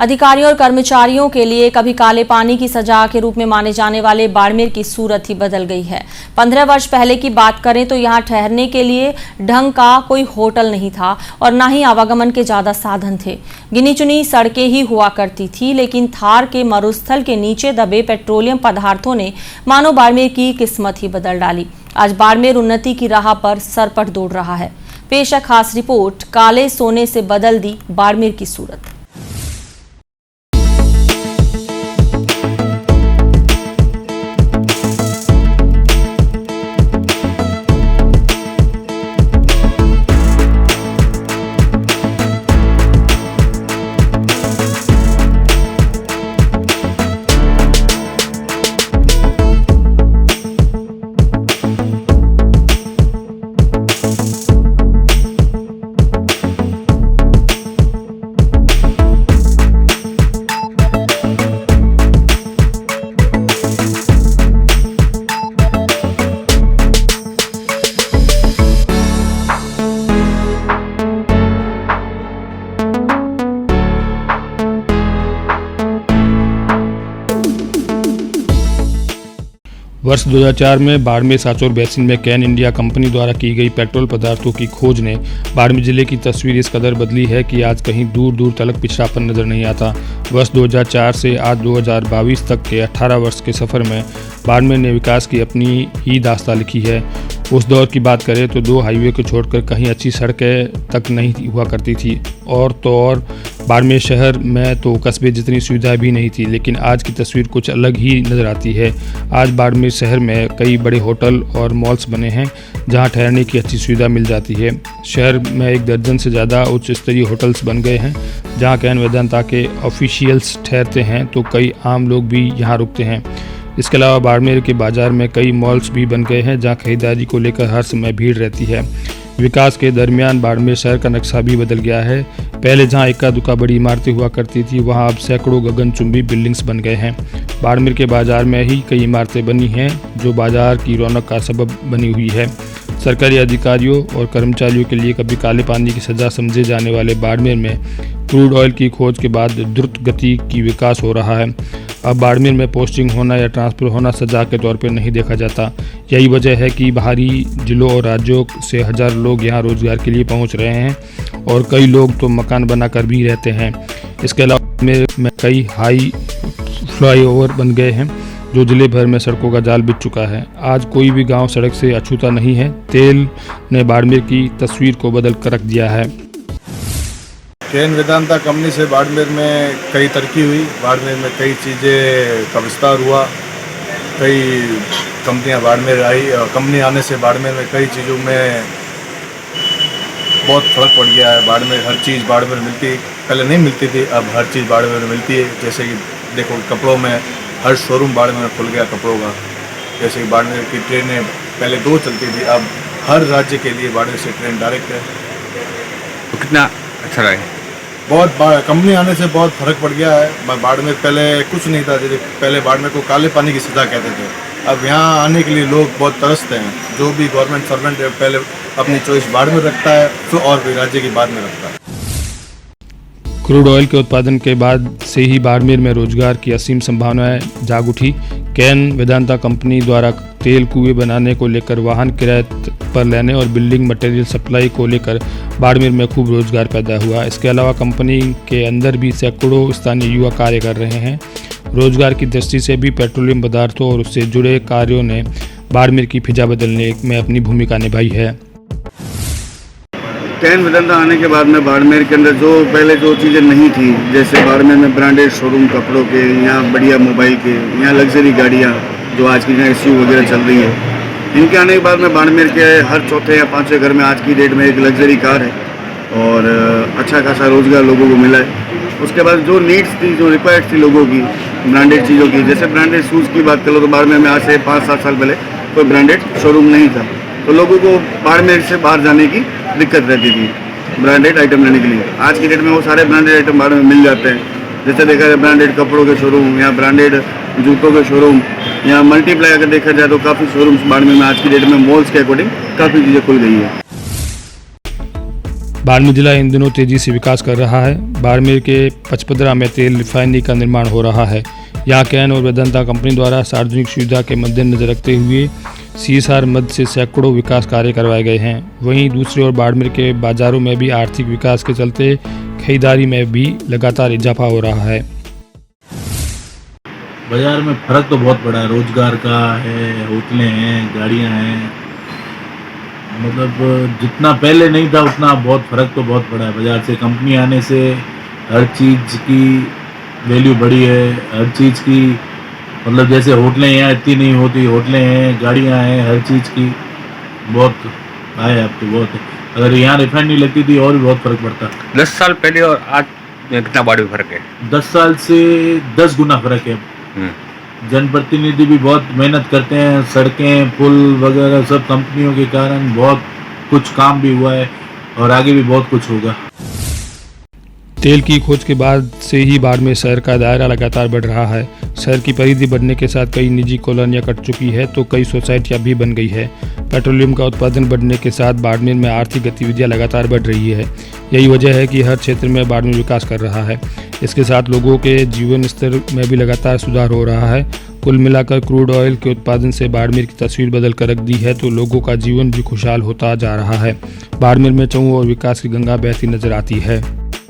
अधिकारियों और कर्मचारियों के लिए कभी काले पानी की सजा के रूप में माने जाने वाले बाड़मेर की सूरत ही बदल गई है। 15 वर्ष पहले की बात करें तो यहाँ ठहरने के लिए ढंग का कोई होटल नहीं था और ना ही आवागमन के ज्यादा साधन थे। गिनी चुनी सड़कें ही हुआ करती थी, लेकिन थार के मरुस्थल के नीचे दबे पेट्रोलियम पदार्थों ने मानो बाड़मेर की किस्मत ही बदल डाली। आज बाड़मेर उन्नति की राह पर सरपट दौड़ रहा है। पेश है खास रिपोर्ट, काले सोने से बदल दी बाड़मेर की सूरत। वर्ष 2004 में बाड़मेर सांचौर बेसिन में कैन इंडिया कंपनी द्वारा की गई पेट्रोल पदार्थों की खोज ने बाड़मेर जिले की तस्वीर इस कदर बदली है कि आज कहीं दूर दूर तक पिछड़ापन नजर नहीं आता। वर्ष 2004 से आज 2022 तक के 18 वर्ष के सफ़र में बाड़मेर ने विकास की अपनी ही दास्तां लिखी है। उस दौर की बात करें तो 2 हाईवे को छोड़कर कहीं अच्छी सड़कें तक नहीं हुआ करती थी और बाड़मेर शहर में तो कस्बे जितनी सुविधा भी नहीं थी। लेकिन आज की तस्वीर कुछ अलग ही नज़र आती है। आज बाड़मेर शहर में कई बड़े होटल और मॉल्स बने हैं जहां ठहरने की अच्छी सुविधा मिल जाती है। शहर में 1 दर्जन से ज़्यादा उच्च स्तरीय होटल्स बन गए हैं जहां कैन वेदांता के ऑफिशियल्स ठहरते हैं तो कई आम लोग भी यहां रुकते हैं। इसके अलावा बाड़मेर के बाज़ार में कई मॉल्स भी बन गए हैं जहां खरीदारी को लेकर हर समय भीड़ रहती है। विकास के दरमियान बाड़मेर शहर का नक्शा भी बदल गया है। पहले जहां इक्का दुक्का बड़ी इमारतें हुआ करती थी वहां अब सैकड़ों गगनचुंबी बिल्डिंग्स बन गए हैं। बाड़मेर के बाज़ार में ही कई इमारतें बनी हैं जो बाज़ार की रौनक का सबब बनी हुई है। सरकारी अधिकारियों और कर्मचारियों के लिए कभी काले पानी की सज़ा समझे जाने वाले बाड़मेर में क्रूड ऑयल की खोज के बाद द्रुत गति की विकास हो रहा है। अब बाड़मेर में पोस्टिंग होना या ट्रांसफ़र होना सजा के तौर पर नहीं देखा जाता। यही वजह है कि बाहरी जिलों और राज्यों से हज़ारों लोग यहाँ रोज़गार के लिए पहुँच रहे हैं और कई लोग तो मकान बनाकर भी रहते हैं। इसके अलावा बाड़मेर में कई हाई फ्लाईओवर बन गए हैं जो जिले भर में सड़कों का जाल बिछ चुका है। आज कोई भी गांव सड़क से अछूता नहीं है। तेल ने बाड़मेर की तस्वीर को बदल कर रख दिया है। कैन वेदांता कंपनी से बाड़मेर में कई तरक्की हुई। बाड़मेर में कई चीज़ें का विस्तार हुआ, कई कंपनियां बाड़मेर आई और कंपनी आने से बाड़मेर में कई चीज़ों में बहुत फर्क पड़ गया है। बाड़मेर हर चीज़ बाड़मेर मिलती, पहले नहीं मिलती थी, अब हर चीज़ बाड़मेर में मिलती है। जैसे कि देखो कपड़ों में हर शोरूम बाड़मेर में खुल गया कपड़ों का। जैसे कि बाड़मेर की ट्रेनें पहले 2 चलती थी, अब हर राज्य के लिए बाड़मेर से ट्रेन डायरेक्ट है। तो कितना अच्छा रहा है? बहुत कंपनी आने से बहुत फ़र्क पड़ गया है। बाड़मेर पहले कुछ नहीं था, जैसे पहले बाड़मेर को काले पानी की सज़ा कहते थे। अब यहाँ आने के लिए लोग बहुत तरसते हैं। जो भी गवर्नमेंट सर्वेंट है पहले अपनी चॉइस बाड़मेर रखता है तो और भी राज्य की बाद में रखता है। क्रूड ऑयल के उत्पादन के बाद से ही बाड़मेर में रोजगार की असीम संभावनाएं जाग उठी। कैन वेदांता कंपनी द्वारा तेल कुएं बनाने को लेकर, वाहन किराए पर लेने और बिल्डिंग मटेरियल सप्लाई को लेकर बाड़मेर में खूब रोजगार पैदा हुआ। इसके अलावा कंपनी के अंदर भी सैकड़ों स्थानीय युवा कार्य कर रहे हैं। रोजगार की दृष्टि से भी पेट्रोलियम पदार्थों और उससे जुड़े कार्यों ने बाड़मेर की फिजा बदलने में अपनी भूमिका निभाई है। कैन वेदांता आने के बाद में बाड़मेर के अंदर पहले जो चीज़ें नहीं थी, जैसे बाड़मेर में ब्रांडेड शोरूम कपड़ों के, यहाँ बढ़िया मोबाइल के, यहाँ लग्जरी गाड़ियाँ जो आज की SUV वगैरह चल रही है, इनके आने के बाद में बाड़मेर के हर चौथे या 5वें घर में आज की डेट में एक लग्जरी कार है और अच्छा खासा रोज़गार लोगों को मिला है। उसके बाद जो नीड्स थी, जो रिक्वायर्ड थी लोगों की ब्रांडेड चीज़ों की, जैसे ब्रांडेड शूज़ की बात कर लो तो बाड़मेर में आज से 5-7 साल पहले कोई ब्रांडेड शोरूम नहीं था, तो लोगों को बाड़मेर से बाहर जाने की दिक्कत रहती थी ब्रांडेड आइटम लेने के लिए। आज की डेट में वो सारे ब्रांडेड आइटम बाड़मेर में मिल जाते हैं। जैसे देखा जाए ब्रांडेड कपड़ों के शोरूम या ब्रांडेड जूतों के शोरूम या मल्टीप्लाई अगर देखा जाए तो काफ़ी शोरूम्स बाड़मेर में आज की डेट में मॉल्स के अकॉर्डिंग काफ़ी चीज़ें खुल गई है। बाड़मेर जिला इन दिनों तेजी से विकास कर रहा है। बाड़मेर के पचपदरा में तेल रिफाइनरी का निर्माण हो रहा है। यहाँ कैन और वेदांता कंपनी द्वारा सार्वजनिक सुविधा के मद्देनजर रखते हुए CSR मद से सैकड़ों विकास कार्य करवाए गए हैं। वहीं दूसरी ओर बाड़मेर के बाजारों में भी आर्थिक विकास के चलते खरीदारी में भी लगातार इजाफा हो रहा है। बाजार में फ़र्क तो बहुत बड़ा है, रोजगार का है, होटलें हैं, गाड़ियां हैं, मतलब जितना पहले नहीं था उतना बहुत फ़र्क तो बहुत बड़ा है। बाजार से कंपनी आने से हर चीज़ की वैल्यू बढ़ी है, हर चीज़ की मतलब जैसे होटलें यहाँ इतनी नहीं होती, होटलें हैं, गाड़ियाँ हैं, हर चीज़ की बहुत आए अब तो बहुत है। अगर यहाँ रिफाइनरी लगती थी और भी बहुत फ़र्क पड़ता। 10 साल पहले और आज में कितना बड़ा फर्क है? 10 साल से 10 गुना फ़र्क है। जनप्रतिनिधि भी बहुत मेहनत करते हैं, सड़कें, पुल वगैरह सब कंपनियों के कारण बहुत कुछ काम भी हुआ है और आगे भी बहुत कुछ होगा। तेल की खोज के बाद से ही बाड़मेर शहर का दायरा लगातार बढ़ रहा है। शहर की परिधि बढ़ने के साथ कई निजी कॉलोनियां कट चुकी है तो कई सोसाइटियां भी बन गई है। पेट्रोलियम का उत्पादन बढ़ने के साथ बाड़मेर में आर्थिक गतिविधियां लगातार बढ़ रही है। यही वजह है कि हर क्षेत्र में बाड़मेर विकास कर रहा है। इसके साथ लोगों के जीवन स्तर में भी लगातार सुधार हो रहा है। कुल मिलाकर क्रूड ऑयल के उत्पादन से बाड़मेर की तस्वीर बदल कर रख दी है तो लोगों का जीवन भी खुशहाल होता जा रहा है। बाड़मेर में चहुं और विकास की गंगा बहती नजर आती है।